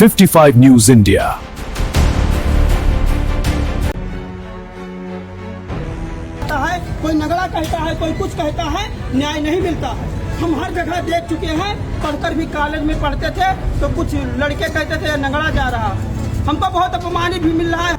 55 News India। कोई नगड़ा कहता है, कोई कुछ कहता है, न्याय नहीं मिलता है। हम हर जगह देख चुके हैं, पढ़कर भी कॉलेज में पढ़ते थे तो कुछ लड़के कहते थे नगड़ा जा रहा। हमको बहुत अपमानित भी मिल रहा है।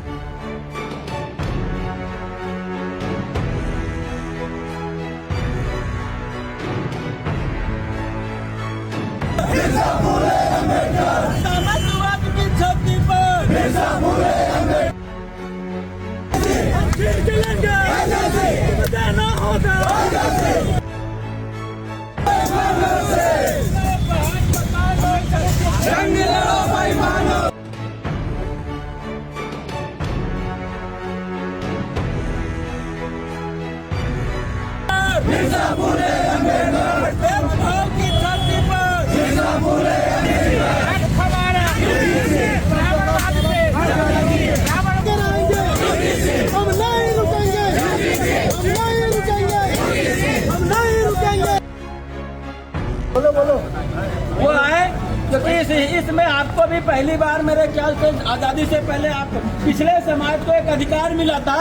वो आए क्योंकि इसमें आपको भी पहली बार मेरे ख्याल से आजादी से पहले आप पिछले समाज को एक अधिकार मिला था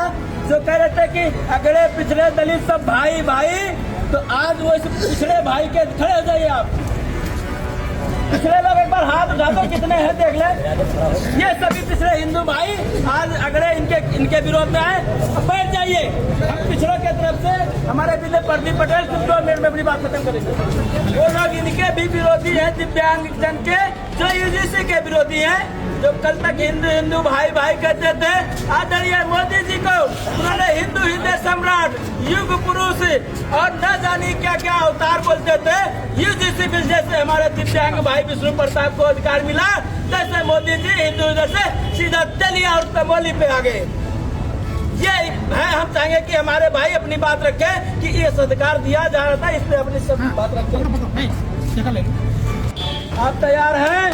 जो कह रहे थे कि अगले पिछले दलित सब भाई भाई। तो आज वो इस पिछड़े भाई के खड़े हो जाइए आप। पिछले लोग एक बार हाथ उठा दो, कितने हैं देख ले। ये सभी पिछड़े हिंदू भाई आज अगले इनके विरोध में आए। बैठ जाइए। हम पिछड़ों के तरफ से हमारे विजय प्रदीप पटेल 2 मिनट में अपनी बात खत्म करेंगे। वो लोग इनके भी विरोधी हैं, दिव्यांग जन के, जो यूजीसी के विरोधी हैं, जो कल तक हिंदू भाई भाई कहते थे। आदरणीय मोदी जी को उन्होंने हिंदू हृदय सम्राट, युग पुरुष और न जानी क्या क्या अवतार बोलते थे। यूजीसी बिल जैसे हमारे दिव्यांग भाई विष्णु प्रताप को अधिकार मिला, जैसे मोदी जी हिंदू हृदय से सीधा तेलिया और तमोली पे आ गए। ये है, हम चाहेंगे कि हमारे भाई अपनी बात रखें कि ये अधिकार दिया जा रहा था, इस पे अपनी सब बात रखें। आप तैयार हैं?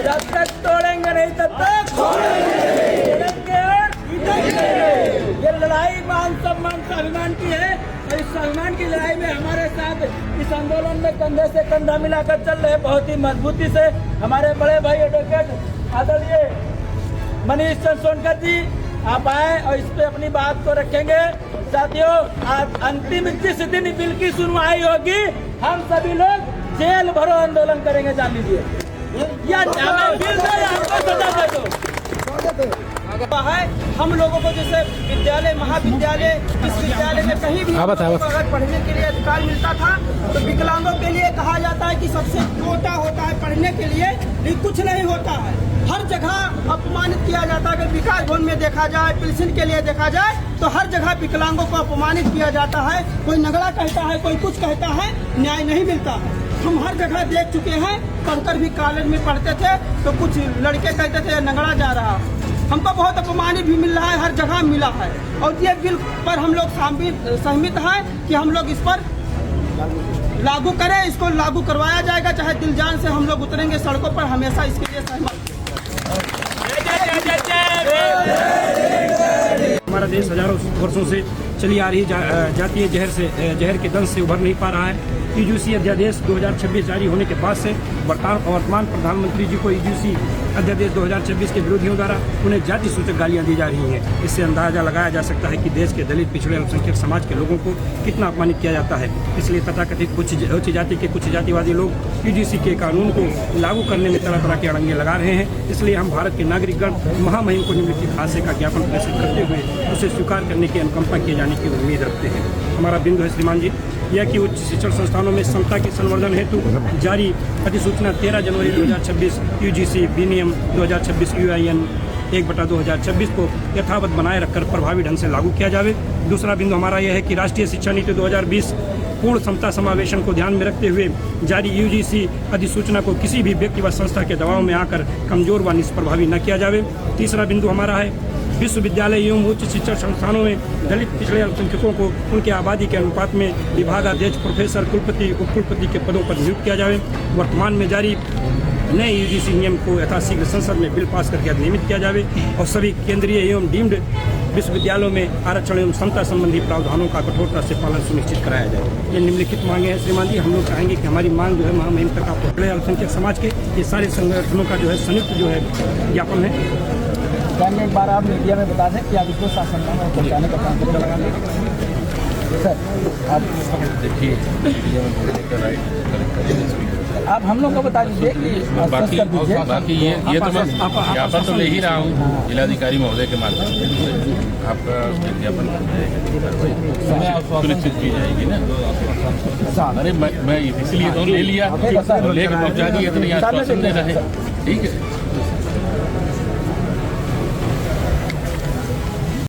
जब तक तोड़ेंगे नहीं तब तक छोड़ेंगे और जीतेंगे। ये लड़ाई मान सम्मान स्वाभिमान की है और इस स्वाभिमान की लड़ाई में हमारे साथ इस आंदोलन में कंधे से कंधा मिलाकर चल रहे बहुत ही मजबूती से हमारे बड़े भाई एडवोकेट आदरणीय मनीष चंद्र सोनकर जी, आप आए और इस पे अपनी बात को रखेंगे। साथियों, आज अंतिम जिस दिन बिल की सुनवाई होगी, हम सभी लोग जेल भरो आंदोलन करेंगे, जान लीजिए। या हमें बिल दो या हमको सजा दे दो। है हम लोगों को जैसे विद्यालय, महाविद्यालय, विश्वविद्यालय में कहीं भी अगर पढ़ने के लिए अधिकार मिलता था तो विकलांगों के लिए कहा जाता है कि सबसे छोटा होता है पढ़ने के लिए, लेकिन कुछ नहीं होता है। हर जगह अपमानित किया जाता है। अगर विकास भवन में देखा जाए, पेंशन के लिए देखा जाए तो हर जगह विकलांगों को अपमानित किया जाता है। कोई नगड़ा कहता है, कोई कुछ कहता है, न्याय नहीं मिलता है। हम हर जगह देख चुके हैं, पढ़कर भी कॉलेज में पढ़ते थे तो कुछ लड़के कहते थे नगड़ा जा रहा। हमको बहुत अपमानित भी मिल रहा है, हर जगह मिला है। और ये बिल पर हम लोग सहमत हैं कि हम लोग इस पर लागू करें, इसको लागू करवाया जाएगा। चाहे दिल जान से हम लोग उतरेंगे सड़कों पर, हमेशा इसके लिए सहमत। हमारा देश हजारों वर्षों से चली आ रही जातीय जहर के दंश से उभर नहीं पा रहा है। यूजीसी अध्यादेश 2026 जारी होने के बाद से वर्तमान प्रधानमंत्री जी को यूजीसी अध्यादेश 2026 के विरोधियों द्वारा उन्हें जाति सूचक गालियां दी जा रही हैं। इससे अंदाजा लगाया जा सकता है कि देश के दलित, पिछड़े, अल्पसंख्यक समाज के लोगों को कितना अपमानित किया जाता है। इसलिए तथाकथित उच्च जाति के कुछ जातिवादी लोग यूजीसी के कानून को लागू करने में तरह तरह के अड़ंगे लगा रहे हैं। इसलिए हम भारत के नागरिकगण महामहिम को निम्नलिखित हादसे का ज्ञापन प्रेषित करते हुए उसे स्वीकार करने की, अनुकंपा किए जाने की उम्मीद रखते हैं। हमारा बिंदु है श्रीमान जी यह कि उच्च शिक्षण संस्थानों में समता के संवर्धन हेतु जारी अधिसूचना 13 जनवरी 2026 यूजीसी विनियम 2026 UIN 1/2026 को यथावत बनाए रखकर प्रभावी ढंग से लागू किया जावे। दूसरा बिंदु हमारा यह है कि राष्ट्रीय शिक्षा नीति 2020 पूर्ण समता समावेशन को ध्यान में रखते हुए जारी यूजीसी अधिसूचना को किसी भी व्यक्ति व संस्था के दबाव में आकर कमजोर व निष्प्रभावी न किया जावे। तीसरा बिंदु हमारा है विश्वविद्यालय एवं उच्च शिक्षण संस्थानों में दलित, पिछड़े, अल्पसंख्यकों को उनके आबादी के अनुपात में विभागाध्यक्ष, प्रोफेसर, कुलपति, उपकुलपति के पदों पर नियुक्त किया जाए। वर्तमान में जारी नए यूजीसी नियम को यथाशीघ्र संसद में बिल पास करके अधिनियमित किया जाए और सभी केंद्रीय एवं डीम्ड विश्वविद्यालयों में आरक्षण एवं समता संबंधी प्रावधानों का कठोरता से पालन सुनिश्चित कराया जाए। ये निम्नलिखित मांगे हैं श्रीमान जी। हम लोग चाहेंगे कि हमारी मांग जो है महामहिम तक आप पहुँचे। अल्पसंख्यक समाज के ये सारे संगठनों का जो है संयुक्त जो है ज्ञापन है। क्या एक बार आप मीडिया में बता दें कि आप इसको शासननामा पहुँचाने का काम करेंगे? सर आप देखिए, आप हम लोग को बता दीजिए कि बाकी कर दीजिए। बाकी ये तो मैं ज्ञापन तो ले ही रहा हूँ जिलाधिकारी महोदय के माध्यम से। आपका विज्ञापन सुनिश्चित की जाएगी ना। अरे मैं इसलिए तो ले लिया, लेके पहुँचा दिया तो यहाँ आश्वासन दे रहे हैं। ठीक है।